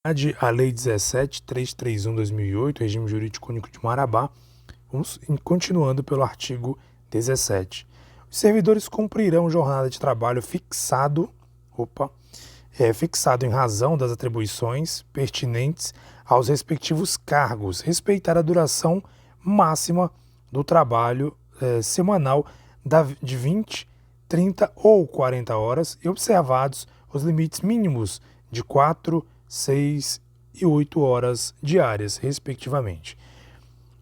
A Lei 17.331/2008, Regime Jurídico Único de Marabá, vamos continuando pelo artigo 17. Os servidores cumprirão jornada de trabalho fixado em razão das atribuições pertinentes aos respectivos cargos, respeitar a duração máxima do trabalho semanal de 20, 30 ou 40 horas e observados os limites mínimos de 4, 6 e 8 horas diárias, respectivamente.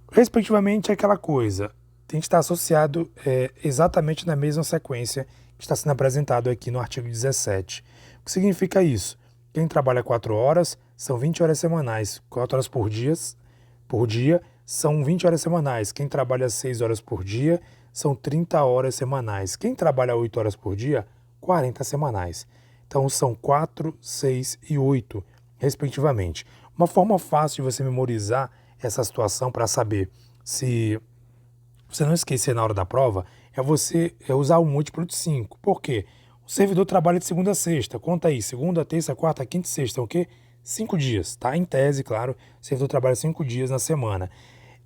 Respectivamente é aquela coisa, tem que estar associado exatamente na mesma sequência que está sendo apresentado aqui no artigo 17. O que significa isso? Quem trabalha 4 horas são 20 horas semanais, 4 horas por dia são 20 horas semanais. Quem trabalha 6 horas por dia são 30 horas semanais. Quem trabalha 8 horas por dia, 40 semanais. Então são 4, 6 e 8, respectivamente. Uma forma fácil de você memorizar essa situação para saber se você não esquecer na hora da prova é você usar o múltiplo de 5. Por quê? O servidor trabalha de segunda a sexta. Conta aí, segunda, terça, quarta, quinta e sexta. É o quê? 5 dias, tá? Em tese, claro, o servidor trabalha 5 dias na semana.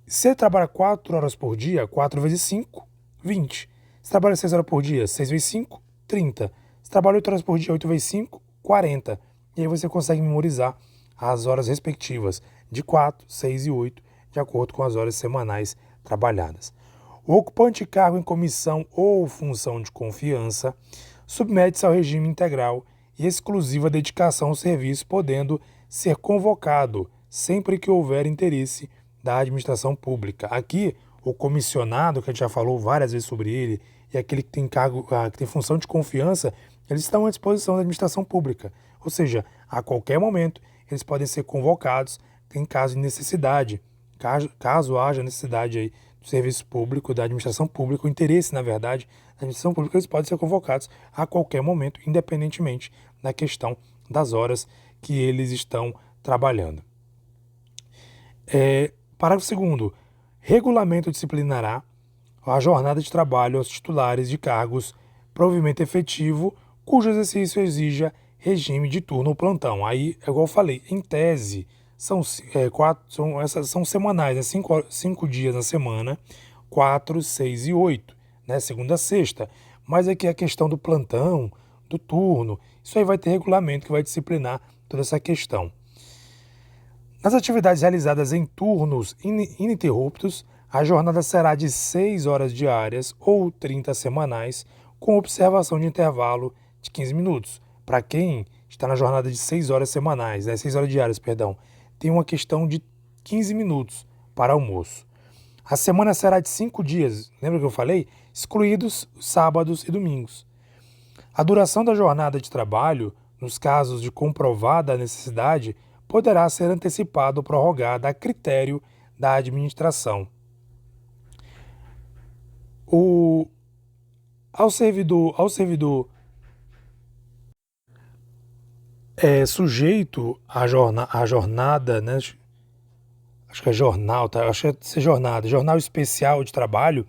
Se ele trabalha 4 horas por dia, 4 vezes 5, 20. Se trabalha 6 horas por dia, 6 vezes 5, 30. Se trabalha 8 horas por dia, 8 vezes 5, 40. E aí você consegue memorizar as horas respectivas de 4, 6 e 8, de acordo com as horas semanais trabalhadas. O ocupante de cargo em comissão ou função de confiança submete-se ao regime integral e exclusiva dedicação ao serviço, podendo ser convocado sempre que houver interesse da administração pública. Aqui, o comissionado, que a gente já falou várias vezes sobre ele, e aquele que tem cargo, que tem função de confiança, eles estão à disposição da administração pública. Ou seja, a qualquer momento, eles podem ser convocados em caso de necessidade, caso haja necessidade aí do serviço público, da administração pública, o interesse, na verdade, da administração pública, eles podem ser convocados a qualquer momento, independentemente da questão das horas que eles estão trabalhando. Parágrafo 2º. Regulamento disciplinará a jornada de trabalho aos titulares de cargos provimento efetivo, cujo exercício exija regime de turno ou plantão. Aí, igual eu falei, em tese, são semanais, né? 5 dias na semana, 4, 6 e 8, né? Segunda a sexta. Mas aqui a questão do plantão, do turno, isso aí vai ter regulamento que vai disciplinar toda essa questão. Nas atividades realizadas em turnos ininterruptos, a jornada será de 6 horas diárias ou 30 semanais, com observação de intervalo de 15 minutos. Para quem está na jornada de 6 horas semanais, 6 horas diárias, tem uma questão de 15 minutos para almoço. A semana será de 5 dias, lembra que eu falei? Excluídos sábados e domingos. A duração da jornada de trabalho, nos casos de comprovada necessidade, poderá ser antecipada ou prorrogada a critério da administração. Ao servidor sujeito à jornada, né? Acho que é jornal, tá? Acho que é ser jornal especial de trabalho,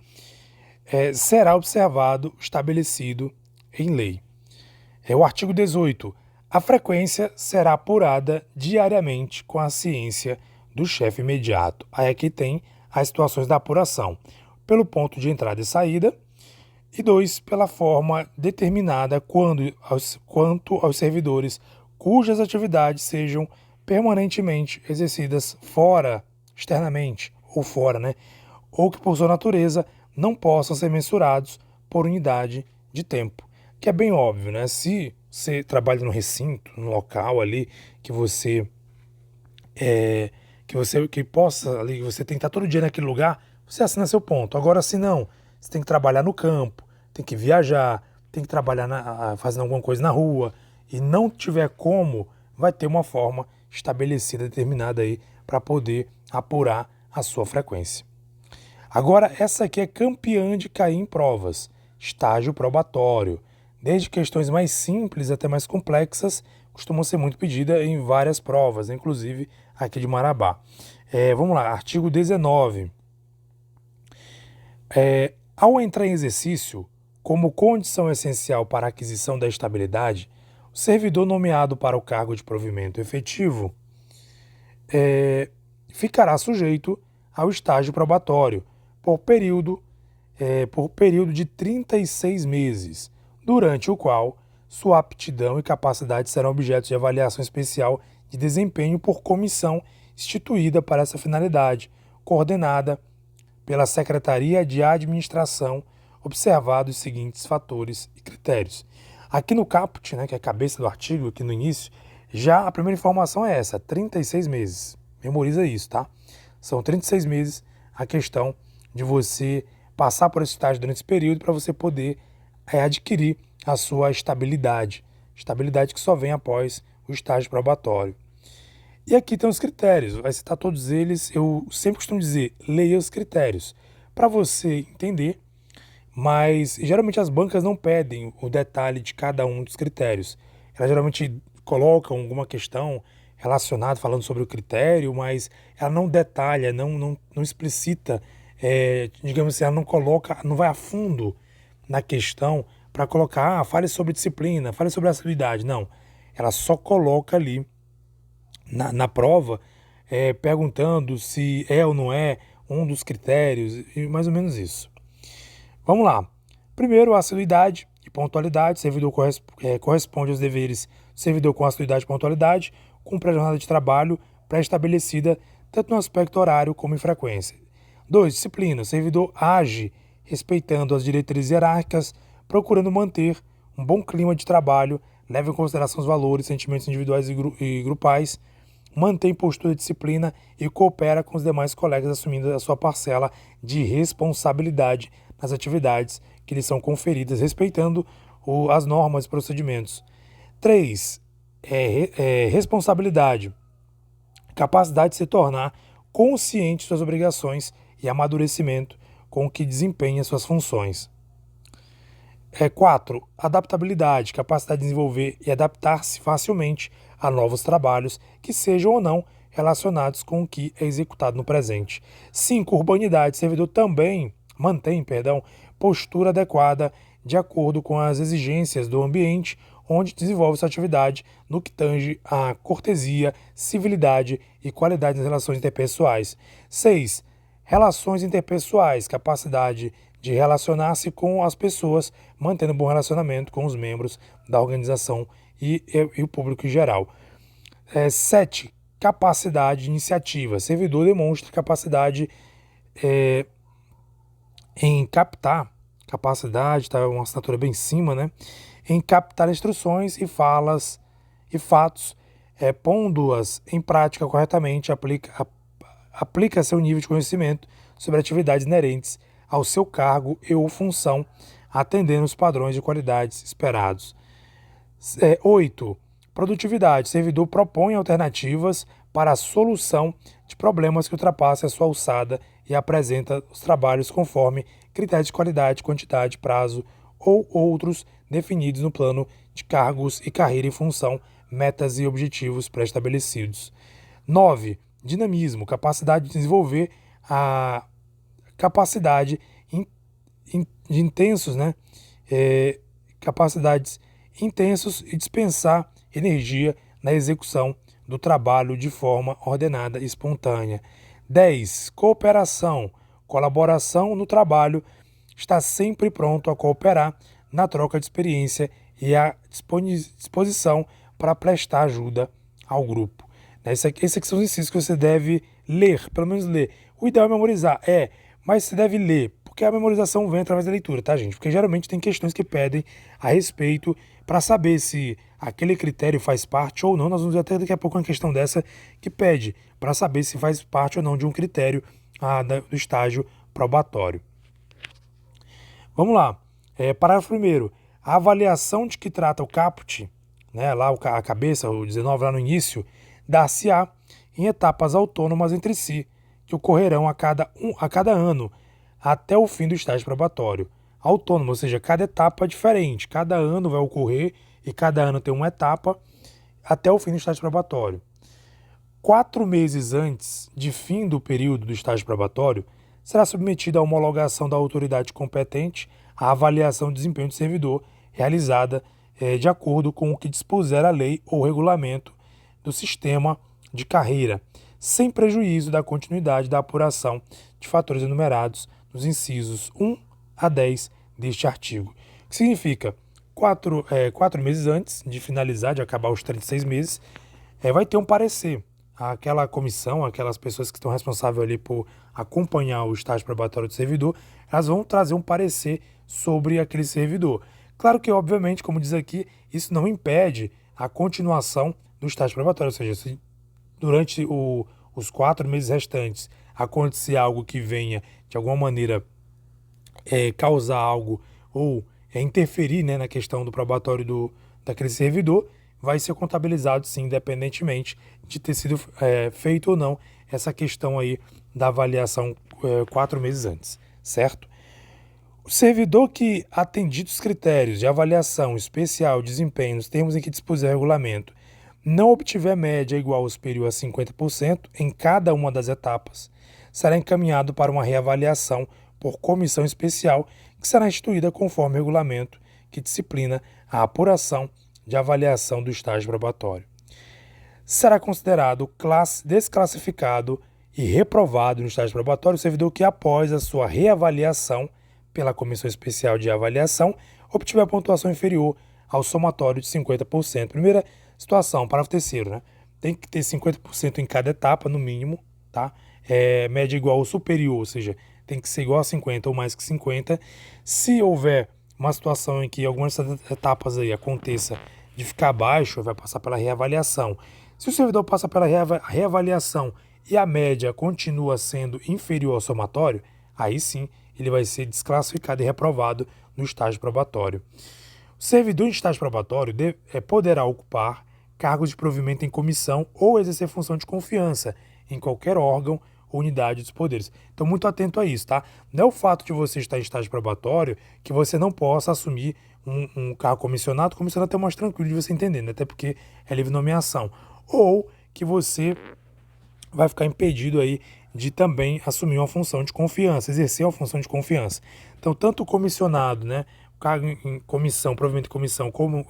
será observado, estabelecido em lei. O artigo 18. A frequência será apurada diariamente com a ciência do chefe imediato. Aí aqui tem as situações da apuração. Pelo ponto de entrada e saída. E 2. Pela forma determinada quanto aos servidores cujas atividades sejam permanentemente exercidas externamente, ou fora, né? Ou que por sua natureza não possam ser mensurados por unidade de tempo. Que é bem óbvio, né? Se você trabalha no recinto, no local ali, que você possa ali, você tem que estar todo dia naquele lugar, você assina seu ponto. Agora, se não, você tem que trabalhar no campo, tem que viajar, tem que trabalhar fazendo alguma coisa na rua, e não tiver como, vai ter uma forma estabelecida, determinada aí, para poder apurar a sua frequência. Agora, essa aqui é campeã de cair em provas, estágio probatório. Desde questões mais simples até mais complexas, costumam ser muito pedida em várias provas, inclusive aqui de Marabá. Vamos lá, artigo 19. Ao entrar em exercício, como condição essencial para a aquisição da estabilidade, o servidor nomeado para o cargo de provimento efetivo ficará sujeito ao estágio probatório por período de 36 meses, durante o qual sua aptidão e capacidade serão objeto de avaliação especial de desempenho por comissão instituída para essa finalidade, coordenada pela Secretaria de Administração, observados os seguintes fatores e critérios. Aqui no caput, que é a cabeça do artigo, aqui no início, já a primeira informação é essa, 36 meses. Memoriza isso, tá? São 36 meses a questão de você passar por esse estágio durante esse período para você poder adquirir a sua estabilidade. Estabilidade que só vem após o estágio probatório. E aqui tem os critérios, vai citar todos eles. Eu sempre costumo dizer, leia os critérios, para você entender, mas geralmente as bancas não pedem o detalhe de cada um dos critérios. Elas geralmente colocam alguma questão relacionada, falando sobre o critério, mas ela não detalha, não explicita, digamos assim, ela não coloca, não vai a fundo na questão para colocar, fale sobre disciplina, fale sobre assiduidade. Não, ela só coloca ali na prova, perguntando se é ou não é um dos critérios, e mais ou menos isso. Vamos lá. Primeiro, assiduidade e pontualidade. O servidor corresponde aos deveres do servidor com assiduidade e pontualidade, cumpre a jornada de trabalho pré-estabelecida, tanto no aspecto horário como em frequência. 2. Disciplina. O servidor age respeitando as diretrizes hierárquicas, procurando manter um bom clima de trabalho, leva em consideração os valores, sentimentos individuais e grupais, mantém postura de disciplina e coopera com os demais colegas, assumindo a sua parcela de responsabilidade nas atividades que lhes são conferidas, respeitando as normas e procedimentos. 3. Responsabilidade. Capacidade de se tornar consciente de suas obrigações e amadurecimento com que desempenha suas funções. 4. Adaptabilidade. Capacidade de desenvolver e adaptar-se facilmente a novos trabalhos que sejam ou não relacionados com o que é executado no presente. 5. Urbanidade. O servidor também mantém, postura adequada de acordo com as exigências do ambiente onde desenvolve sua atividade, no que tange a cortesia, civilidade e qualidade das relações interpessoais. 6. Relações interpessoais, capacidade de relacionar-se com as pessoas, mantendo um bom relacionamento com os membros da organização e o público em geral. 7. Capacidade de iniciativa. Servidor demonstra capacidade em captar, está uma assinatura bem em cima, em captar instruções e falas e fatos, pondo-as em prática corretamente, aplica seu nível de conhecimento sobre atividades inerentes ao seu cargo e ou função, atendendo os padrões de qualidades esperados. 8. Produtividade. O servidor propõe alternativas para a solução de problemas que ultrapassem a sua alçada e apresenta os trabalhos conforme critérios de qualidade, quantidade, prazo ou outros definidos no plano de cargos e carreira em função, metas e objetivos pré-estabelecidos. 9. Dinamismo. Capacidade de desenvolver a capacidade de intensos, capacidades intensos e dispensar energia na execução do trabalho de forma ordenada e espontânea. 10. Cooperação. Colaboração no trabalho. Está sempre pronto a cooperar na troca de experiência e à disposição para prestar ajuda ao grupo. Esses aqui são os incisos que você deve ler, pelo menos ler. O ideal é memorizar, mas você deve ler, porque a memorização vem através da leitura, tá, gente? Porque geralmente tem questões que pedem a respeito para saber se aquele critério faz parte ou não. Nós vamos ver até daqui a pouco uma questão dessa que pede para saber se faz parte ou não de um critério do estágio probatório. Vamos lá. Parágrafo 1º. A avaliação de que trata o caput, lá a cabeça, o 19 lá no início, dar-se-á em etapas autônomas entre si, que ocorrerão a cada ano, até o fim do estágio probatório. Autônomo, ou seja, cada etapa é diferente, cada ano vai ocorrer e cada ano tem uma etapa até o fim do estágio probatório. 4 meses antes de fim do período do estágio probatório, será submetida à homologação da autoridade competente a avaliação de desempenho do servidor, realizada de acordo com o que dispuser a lei ou regulamento do sistema de carreira, sem prejuízo da continuidade da apuração de fatores enumerados nos incisos 1 a 10 deste artigo. O que significa, 4 meses antes de finalizar, de acabar os 36 meses, vai ter um parecer. Aquela comissão, aquelas pessoas que estão responsáveis ali por acompanhar o estágio probatório do servidor, elas vão trazer um parecer sobre aquele servidor. Claro que, obviamente, como diz aqui, isso não impede a continuação do estágio probatório, ou seja, se durante os 4 meses restantes acontecer algo que venha, de alguma maneira, causar algo ou interferir, né, na questão do probatório daquele servidor, vai ser contabilizado, sim, independentemente de ter sido feito ou não essa questão aí da avaliação 4 meses antes, certo? O servidor que, atendidos os critérios de avaliação especial, desempenho, nos termos em que dispuser o regulamento, não obtiver média igual ou superior a 50% em cada uma das etapas, será encaminhado para uma reavaliação por comissão especial que será instituída conforme o regulamento que disciplina a apuração de avaliação do estágio probatório. Será considerado desclassificado e reprovado no estágio probatório o servidor que, após a sua reavaliação pela comissão especial de avaliação, obtiver pontuação inferior ao somatório de 50%. Primeira situação, parágrafo 3º, né? Tem que ter 50% em cada etapa, no mínimo, tá? Média igual ou superior, ou seja, tem que ser igual a 50 ou mais que 50. Se houver uma situação em que algumas etapas aí aconteça de ficar abaixo, vai passar pela reavaliação. Se o servidor passa pela reavaliação e a média continua sendo inferior ao somatório, aí sim ele vai ser desclassificado e reprovado no estágio probatório. O servidor em estágio probatório poderá ocupar cargos de provimento em comissão ou exercer função de confiança em qualquer órgão ou unidade dos poderes. Então, muito atento a isso, tá? Não é o fato de você estar em estágio probatório que você não possa assumir um cargo comissionado. O comissionado é mais tranquilo de você entender, né? Até porque é livre nomeação. Ou que você vai ficar impedido aí de também assumir uma função de confiança, exercer uma função de confiança. Então, tanto o comissionado, né, o cargo em comissão, provimento em comissão, como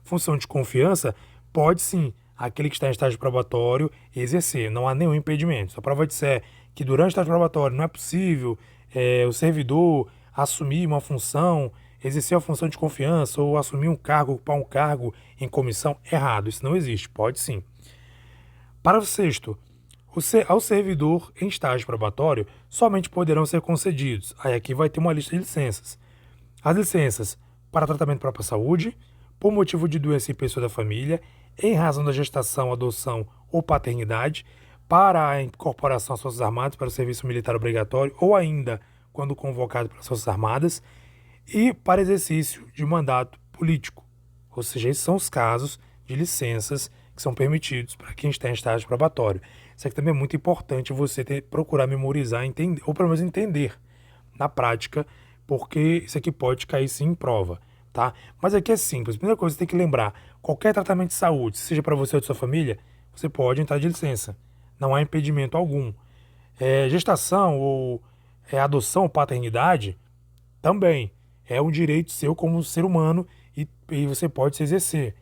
função de confiança, pode sim, aquele que está em estágio probatório, exercer. Não há nenhum impedimento. Se a prova disser que durante o estágio probatório não é possível o servidor assumir uma função, exercer a função de confiança ou assumir um cargo, ocupar um cargo em comissão, errado. Isso não existe. Pode sim. Parágrafo 6º. Ao servidor em estágio probatório, somente poderão ser concedidos. Aí aqui vai ter uma lista de licenças. As licenças para tratamento próprio à saúde, por motivo de doença em pessoa da família, em razão da gestação, adoção ou paternidade, para a incorporação às Forças Armadas para o serviço militar obrigatório ou ainda quando convocado pelas Forças Armadas e para exercício de mandato político. Ou seja, esses são os casos de licenças que são permitidos para quem está em estágio probatório. Isso aqui também é muito importante você procurar memorizar, entender, ou pelo menos entender na prática, porque isso aqui pode cair sim em prova, tá? Mas aqui é simples. A primeira coisa que você tem que lembrar, qualquer tratamento de saúde, seja para você ou de sua família, você pode entrar de licença. Não há impedimento algum. Gestação ou adoção ou paternidade, também é um direito seu como ser humano e você pode se exercer.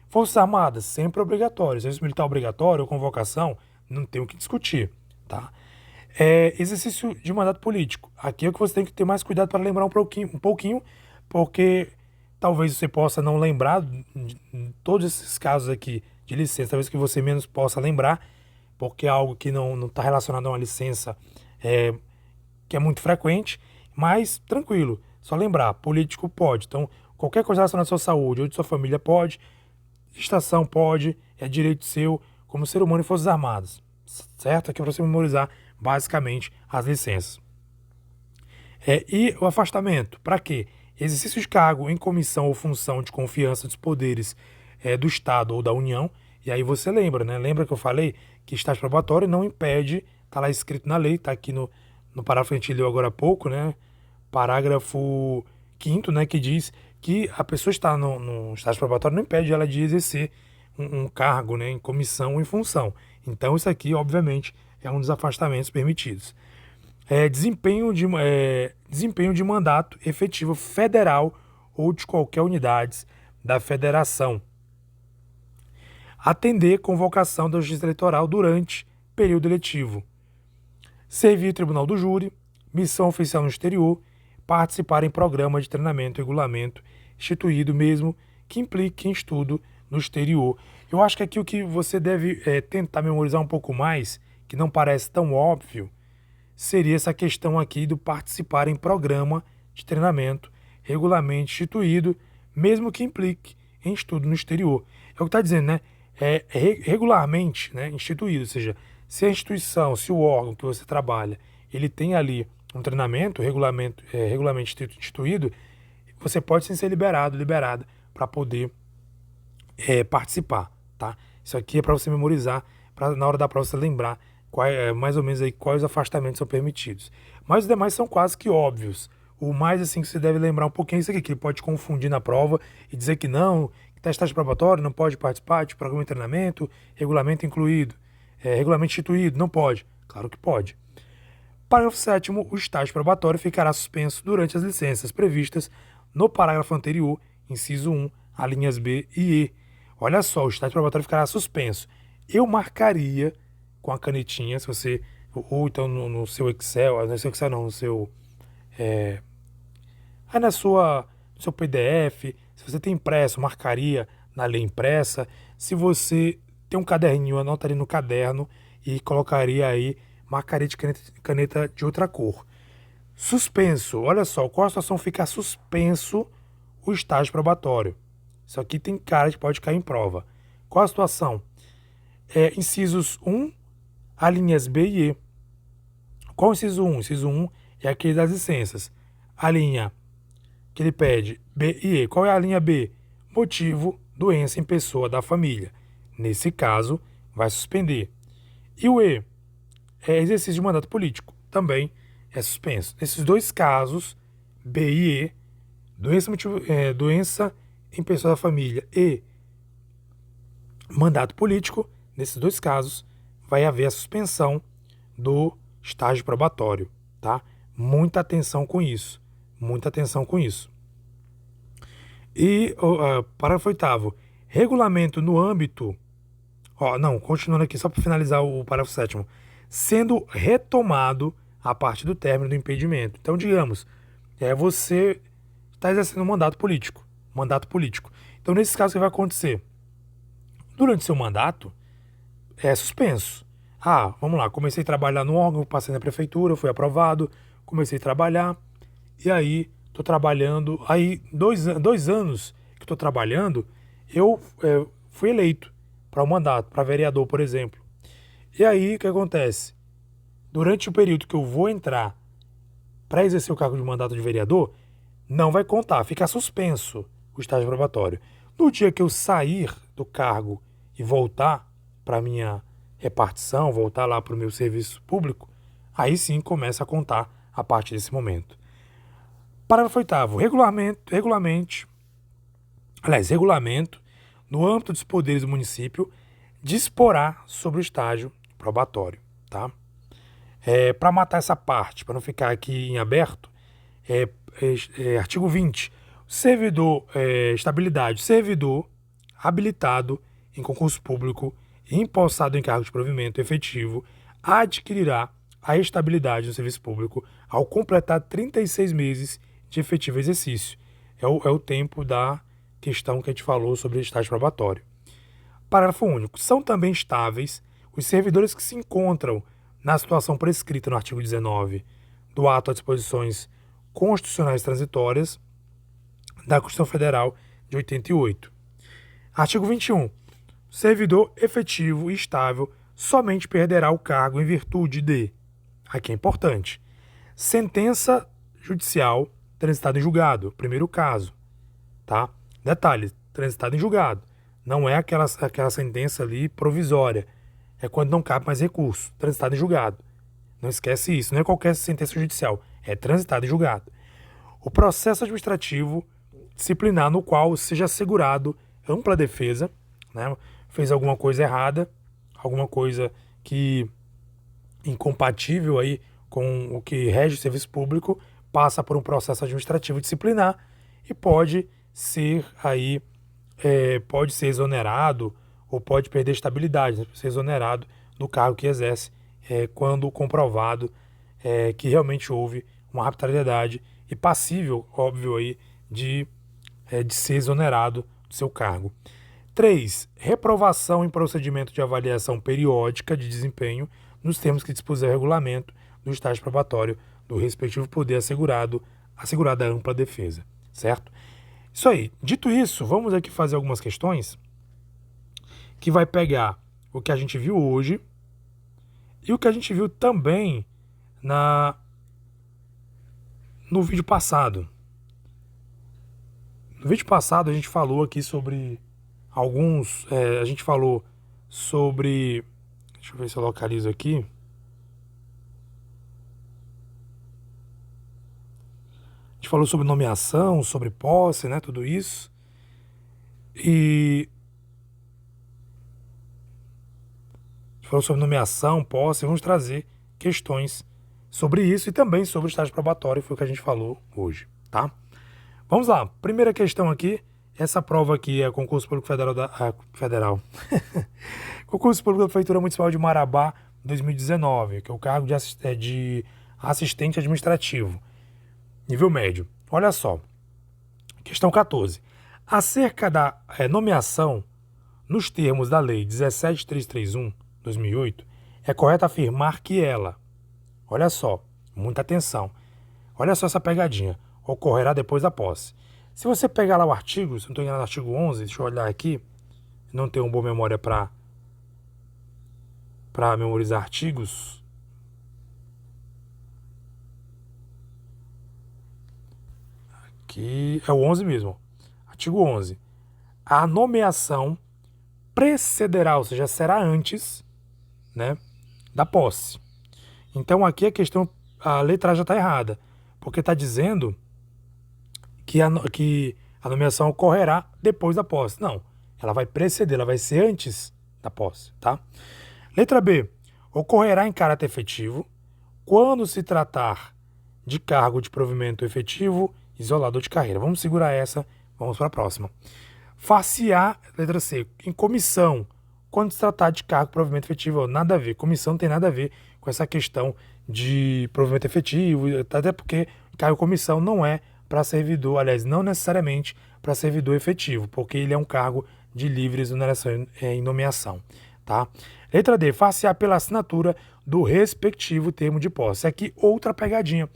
Forças Armadas, sempre obrigatório. Serviço militar obrigatório ou convocação, não tem o que discutir, tá? Exercício de mandato político. Aqui é o que você tem que ter mais cuidado para lembrar um pouquinho, porque talvez você possa não lembrar de todos esses casos aqui de licença, talvez que você menos possa lembrar, porque é algo que não está relacionado a uma licença que é muito frequente, mas tranquilo, só lembrar, político pode. Então, qualquer coisa relacionada à sua saúde ou de sua família pode, gestação pode, é direito seu como ser humano e Forças Armadas, certo? Aqui é para você memorizar basicamente as licenças. E o afastamento, para quê? Exercício de cargo em comissão ou função de confiança dos poderes do Estado ou da União. E aí você lembra, né? Lembra que eu falei que estágio probatório não impede, está lá escrito na lei, está aqui no parágrafo que a gente leu agora há pouco, né? Parágrafo 5º, né? Que diz que a pessoa está no estágio probatório não impede ela de exercer um cargo, né? Em comissão ou em função. Então isso aqui, obviamente, é um dos afastamentos permitidos. Desempenho de mandato efetivo federal ou de qualquer unidade da federação. Atender convocação da Justiça Eleitoral durante período letivo. Servir em tribunal do júri, missão oficial no exterior, participar em programa de treinamento e regulamento instituído mesmo que implique em estudo no exterior. Eu acho que aqui o que você deve tentar memorizar um pouco mais, que não parece tão óbvio, seria essa questão aqui do participar em programa de treinamento regularmente instituído, mesmo que implique em estudo no exterior. É o que está dizendo, né? Regularmente, né, instituído, ou seja, se a instituição, se o órgão que você trabalha, ele tem ali um treinamento regularmente instituído, você pode sim ser liberada para poder participar, tá? Isso aqui é para você memorizar, para na hora da prova você lembrar mais ou menos aí quais afastamentos são permitidos. Mas os demais são quase que óbvios. O mais assim que você deve lembrar um pouquinho é isso aqui, que ele pode confundir na prova e dizer que não, que está estágio probatório, não pode participar de programa de treinamento, regulamento incluído, regulamento instituído, não pode. Claro que pode. Parágrafo 7º, o estágio probatório ficará suspenso durante as licenças previstas no parágrafo anterior, inciso 1, alíneas B e E. Olha só, o estágio probatório ficará suspenso. Eu marcaria com a canetinha, se você, ou então no seu Excel, no seu Excel não, no seu, no seu PDF, se você tem impresso, marcaria na lei impressa. Se você tem um caderninho, anotaria no caderno e colocaria aí, marcaria de caneta de outra cor. Suspenso, olha só, qual a situação fica suspenso o estágio probatório? Isso aqui tem cara de pode cair em prova. Qual a situação? Incisos 1, alíneas B e E. Qual o inciso 1? Inciso 1 é aquele das licenças. A linha que ele pede, B e E. Qual é a linha B? Motivo, doença em pessoa da família. Nesse caso, vai suspender. E o E? É exercício de mandato político. Também é suspenso. Nesses dois casos, B e E, doença em pessoa da família e mandato político, nesses dois casos, vai haver a suspensão do estágio probatório, tá? Muita atenção com isso. Muita atenção com isso. E parágrafo 8º. Regulamento no âmbito... continuando aqui, só para finalizar o parágrafo 7º. Sendo retomado a partir do término do impedimento. Então, digamos, você está exercendo um mandato político. Então, nesse caso, o que vai acontecer? Durante seu mandato, é suspenso. Vamos lá, comecei a trabalhar no órgão, passei na prefeitura, fui aprovado, comecei a trabalhar, e aí estou trabalhando, aí 2 anos que estou trabalhando, eu fui eleito para um mandato, para vereador, por exemplo. E aí, o que acontece? Durante o período que eu vou entrar para exercer o cargo de mandato de vereador, não vai contar, fica suspenso o estágio probatório. No dia que eu sair do cargo e voltar para a minha repartição, voltar lá para o meu serviço público, aí sim começa a contar a partir desse momento. Parágrafo 8º. Regulamento, no âmbito dos poderes do município, disporá sobre o estágio probatório, tá? Para matar essa parte, para não ficar aqui em aberto, artigo 20. Estabilidade. Servidor habilitado em concurso público e empossado em cargo de provimento efetivo adquirirá a estabilidade no serviço público ao completar 36 meses de efetivo exercício. É o tempo da questão que a gente falou sobre o estágio probatório. Parágrafo único. São também estáveis os servidores que se encontram na situação prescrita no artigo 19 do Ato a Disposições Constitucionais Transitórias da Constituição Federal de 88. Artigo 21. Servidor efetivo e estável somente perderá o cargo em virtude de, aqui é importante, sentença judicial transitada em julgado, primeiro caso, tá? Detalhe, transitada em julgado. Não é aquela sentença ali provisória. É quando não cabe mais recurso, transitado em julgado. Não esquece isso, não é qualquer sentença judicial, é transitado em julgado. O processo administrativo disciplinar no qual seja assegurado ampla defesa, né? Fez alguma coisa errada, alguma coisa que incompatível aí com o que rege o serviço público, passa por um processo administrativo disciplinar e pode ser exonerado ou pode perder estabilidade, ser exonerado do cargo que exerce, quando comprovado que realmente houve uma arbitrariedade e passível, óbvio, aí, de ser exonerado do seu cargo. 3. Reprovação em procedimento de avaliação periódica de desempenho nos termos que dispuser o regulamento do estágio probatório do respectivo poder assegurada a ampla defesa, certo? Isso aí. Dito isso, vamos aqui fazer algumas questões que vai pegar o que a gente viu hoje e o que a gente viu também no vídeo passado. No vídeo passado a gente falou aqui sobre a gente falou sobre, deixa eu ver se eu localizo aqui. A gente falou sobre nomeação, sobre posse, né, tudo isso. E a gente falou sobre nomeação, posse, vamos trazer questões sobre isso e também sobre o estágio probatório, foi o que a gente falou hoje, tá? Vamos lá, primeira questão aqui, essa prova aqui é concurso público federal. Concurso público da Prefeitura Municipal de Marabá 2019, que é o cargo de assistente administrativo, nível médio. Olha só, questão 14. Acerca da nomeação nos termos da Lei 17.331/2008, é correto afirmar que ela, olha só, muita atenção, olha só essa pegadinha, ocorrerá depois da posse. Se você pegar lá o artigo, se não estou enganado, no artigo 11, deixa eu olhar aqui, não tenho uma boa memória para memorizar artigos. Aqui é o 11 mesmo, artigo 11. A nomeação precederá, ou seja, será antes, né, da posse. Então aqui a letra já está errada, porque está dizendo que a nomeação ocorrerá depois da posse. Não, ela vai preceder, ela vai ser antes da posse, tá? Letra B. Ocorrerá em caráter efetivo quando se tratar de cargo de provimento efetivo isolado de carreira. Vamos segurar essa, vamos para a próxima. Far-se-á, letra C, em comissão, quando se tratar de cargo de provimento efetivo. Nada a ver, comissão não tem nada a ver com essa questão de provimento efetivo, até porque cargo de comissão não é para servidor, aliás, não necessariamente para servidor efetivo, porque ele é um cargo de livre exoneração em nomeação, tá? Letra D, far-se-á pela assinatura do respectivo termo de posse. Aqui outra pegadinha,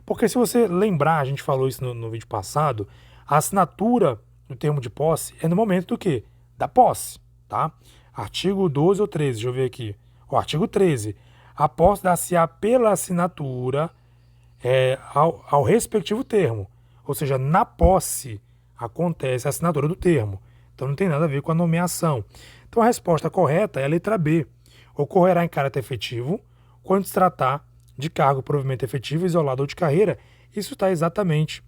porque se você lembrar, a gente falou isso no vídeo passado, a assinatura do termo de posse é no momento do quê? Da posse, tá? Artigo 12 ou 13, deixa eu ver aqui. O artigo 13, a posse dar-se-á pela assinatura ao respectivo termo. Ou seja, na posse acontece a assinatura do termo. Então não tem nada a ver com a nomeação. Então a resposta correta é a letra B. Ocorrerá em caráter efetivo quando se tratar de cargo provimento efetivo, isolado ou de carreira. Isso está exatamente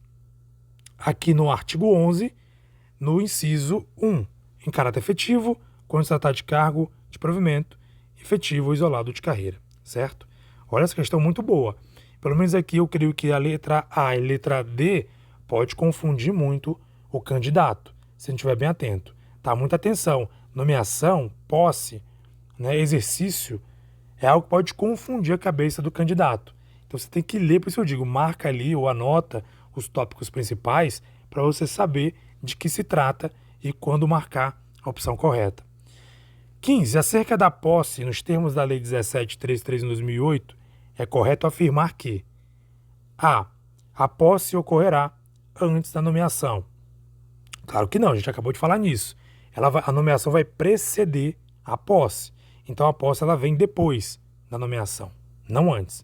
aqui no artigo 11, no inciso 1. Em caráter efetivo, quando se tratar de cargo de provimento efetivo ou isolado de carreira. Certo? Olha, essa questão muito boa. Pelo menos aqui eu creio que a letra A e a letra D pode confundir muito o candidato, se não estiver bem atento. Tá? Muita atenção. Nomeação, posse, né, exercício, é algo que pode confundir a cabeça do candidato. Então você tem que ler, por isso eu digo, marca ali ou anota os tópicos principais para você saber de que se trata e quando marcar a opção correta. 15. Acerca da posse, nos termos da Lei 17.331/2008, é correto afirmar que a posse ocorrerá antes da nomeação. Claro que não, a gente acabou de falar nisso. A nomeação vai preceder a posse. Então a posse ela vem depois da nomeação, não antes.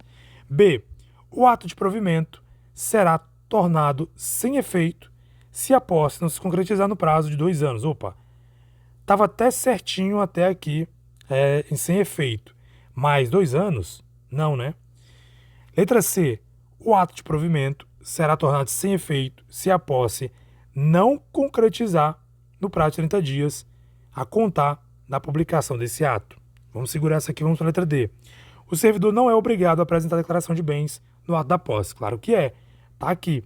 B. O ato de provimento será tornado sem efeito se a posse não se concretizar no prazo de 2 anos. Opa, estava até certinho até aqui, sem efeito. Mais 2 anos? Não, né? Letra C. O ato de provimento será tornado sem efeito se a posse não concretizar no prazo de 30 dias a contar da publicação desse ato. Vamos segurar essa aqui, vamos para a letra D. O servidor não é obrigado a apresentar a declaração de bens no ato da posse. Claro que é. Está aqui.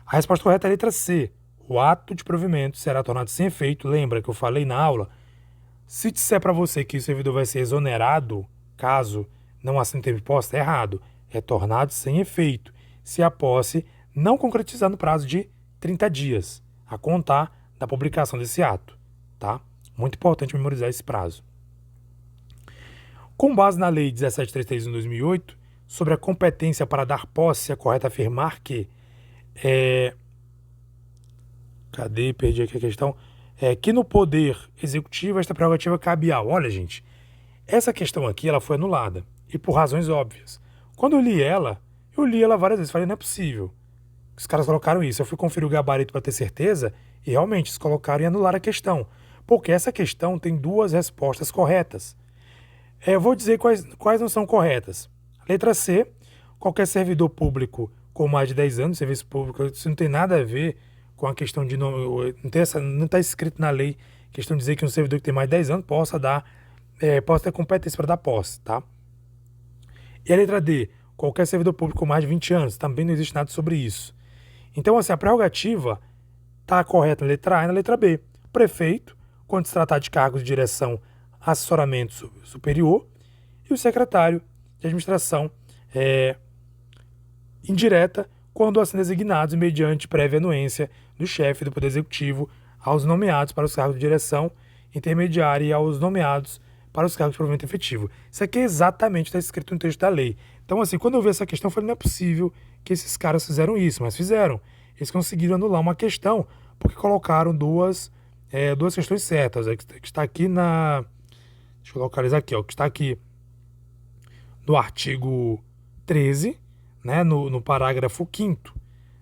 A resposta correta é a letra C. O ato de provimento será tornado sem efeito. Lembra que eu falei na aula? Se disser para você que o servidor vai ser exonerado caso não assine termo de posse, está errado. É tornado sem efeito, se a posse não concretizar no prazo de 30 dias, a contar da publicação desse ato, tá? Muito importante memorizar esse prazo. Com base na Lei 17.331 de 2008, sobre a competência para dar posse, é correto afirmar que perdi aqui a questão. Que no Poder Executivo esta prerrogativa cabe ao... Olha, gente, essa questão aqui ela foi anulada, e por razões óbvias. Quando eu li ela várias vezes, falei, não é possível. Os caras colocaram isso. Eu fui conferir o gabarito para ter certeza, e realmente eles colocaram e anularam a questão. Porque essa questão tem duas respostas corretas. Eu vou dizer quais não são corretas. Letra C, qualquer servidor público com mais de 10 anos, serviço público, isso não tem nada a ver com a questão de... Não está escrito na lei, questão de dizer que um servidor que tem mais de 10 anos possa ter competência para dar posse, tá? E a letra D, qualquer servidor público com mais de 20 anos, também não existe nada sobre isso. Então, assim, a prerrogativa está correta na letra A e na letra B. Prefeito, quando se tratar de cargos de direção, assessoramento superior, e o secretário de administração indireta, quando assim designados mediante prévia anuência do chefe do Poder Executivo aos nomeados para os cargos de direção intermediária e aos nomeados para os cargos de provimento efetivo. Isso aqui exatamente está escrito no texto da lei. Então, assim, quando eu vi essa questão, eu falei, não é possível que esses caras fizeram isso, mas fizeram. Eles conseguiram anular uma questão porque colocaram duas questões certas. Que está aqui na... Deixa eu localizar aqui, ó, que está aqui no artigo 13, né, no parágrafo 5º,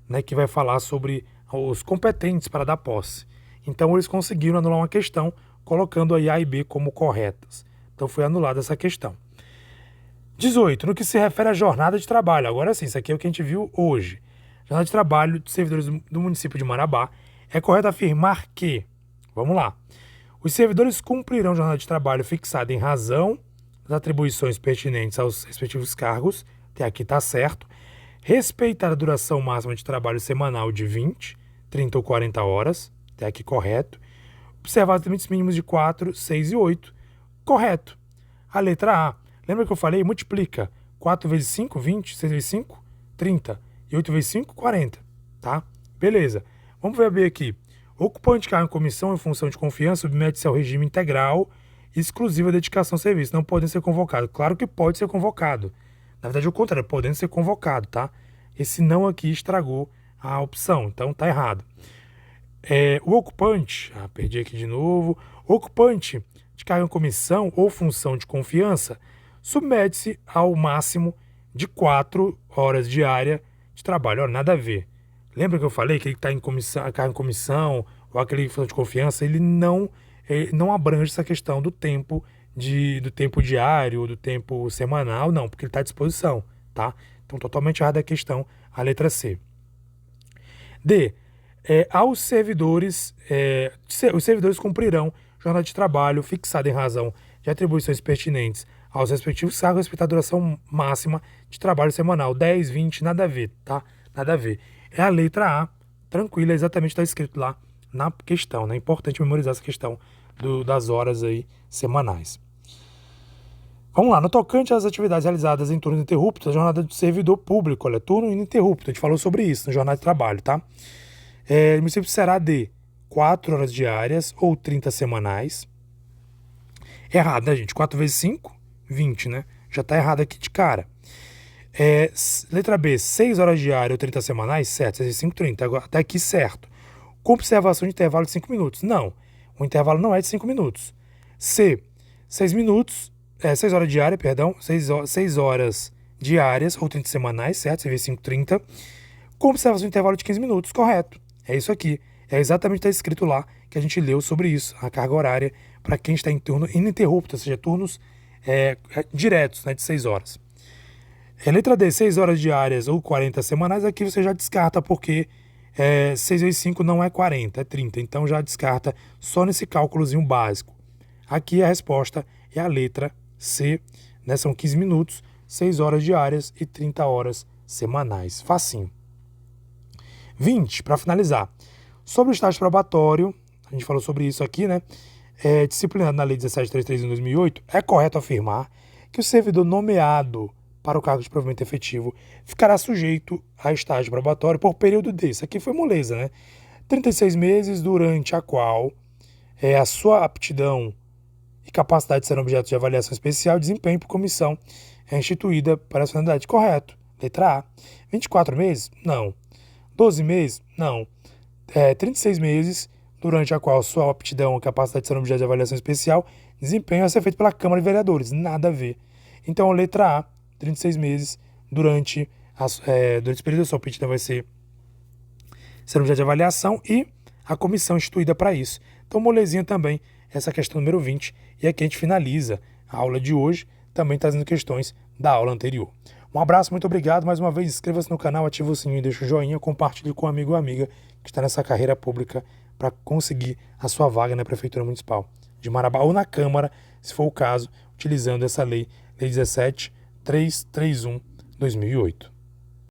né, que vai falar sobre os competentes para dar posse. Então, eles conseguiram anular uma questão, colocando aí A e B como corretas. Então, foi anulada essa questão. 18. No que se refere à jornada de trabalho. Agora sim, isso aqui é o que a gente viu hoje. Jornada de trabalho de servidores do município de Marabá. É correto afirmar que, vamos lá, os servidores cumprirão jornada de trabalho fixada em razão das atribuições pertinentes aos respectivos cargos, até aqui está certo, respeitar a duração máxima de trabalho semanal de 20, 30 ou 40 horas, até aqui correto, observar os limites mínimos de 4, 6 e 8, correto. A letra A, lembra que eu falei? Multiplica 4 vezes 5, 20, 6 vezes 5, 30, e 8 vezes 5, 40, tá? Beleza. Vamos ver a B aqui. Ocupante de cargo em comissão em função de confiança submete-se ao regime integral exclusivo de dedicação ao serviço. Não podem ser convocados. Claro que pode ser convocado. Na verdade, o contrário, podendo ser convocado, tá? Esse não aqui estragou a opção, então tá errado. O ocupante, perdi aqui de novo. O ocupante de cargo em comissão ou função de confiança submete-se ao máximo de 4 horas diárias de trabalho. Olha, nada a ver. Lembra que eu falei que ele está em cargo em comissão ou aquele função de confiança, ele não abrange essa questão do tempo diário, do tempo semanal, não, porque ele está à disposição, tá? Então, totalmente errada a questão, a letra C. D. Os servidores cumprirão jornada de trabalho fixada em razão de atribuições pertinentes aos respectivos cargos, respeitar a duração máxima de trabalho semanal, 10, 20, nada a ver, tá? Nada a ver. É a letra A, tranquila, exatamente está escrito lá na questão, né? É importante memorizar essa questão das horas aí semanais. Vamos lá, no tocante às atividades realizadas em turno ininterrupto, a jornada do servidor público, olha, turno ininterrupto, a gente falou sobre isso na jornada de trabalho, tá? O município será de 4 horas diárias ou 30 semanais. Errado, né, gente? 4 vezes 5, 20, né? Já tá errado aqui de cara. Letra B, 6 horas diárias ou 30 semanais, certo? 6 vezes 5, 30. Agora, até aqui certo. Com observação de intervalo de 5 minutos. Não, o intervalo não é de 5 minutos. C, 6 horas diárias, perdão, 6 horas diárias ou 30 semanais, certo? 6 vezes 5, 30. Com observação de intervalo de 15 minutos, correto. É isso aqui. É exatamente o que está escrito lá, que a gente leu sobre isso, a carga horária para quem está em turno ininterrupto, ou seja, turnos diretos, né, de 6 horas. Letra D, 6 horas diárias ou 40 semanais, aqui você já descarta, porque 6 vezes 5 não é 40, é 30, então já descarta só nesse cálculozinho básico. Aqui a resposta é a letra C, né, são 15 minutos, 6 horas diárias e 30 horas semanais. Facinho. 20, para finalizar. Sobre o estágio probatório, a gente falou sobre isso aqui, né? Disciplinado na Lei 17.331 de 2008, é correto afirmar que o servidor nomeado para o cargo de provimento efetivo ficará sujeito a estágio probatório por período desse. Aqui foi moleza, né? 36 meses, durante a qual a sua aptidão e capacidade de ser objeto de avaliação especial e desempenho por comissão é instituída para essa finalidade. Correto. Letra A. 24 meses? Não. 12 meses? Não. 36 meses, durante a qual sua aptidão e capacidade de ser objeto de avaliação especial, desempenho vai ser feito pela Câmara de Vereadores. Nada a ver. Então, letra A, 36 meses, durante esse período, a sua aptidão vai ser objeto de avaliação e a comissão instituída para isso. Então, molezinha também essa questão número 20. E aqui a gente finaliza a aula de hoje, também trazendo questões da aula anterior. Um abraço, muito obrigado. Mais uma vez, inscreva-se no canal, ative o sininho, deixa o joinha, compartilhe com um amigo ou amiga que está nessa carreira pública para conseguir a sua vaga na Prefeitura Municipal de Marabá ou na Câmara, se for o caso, utilizando essa lei 17.331/2008.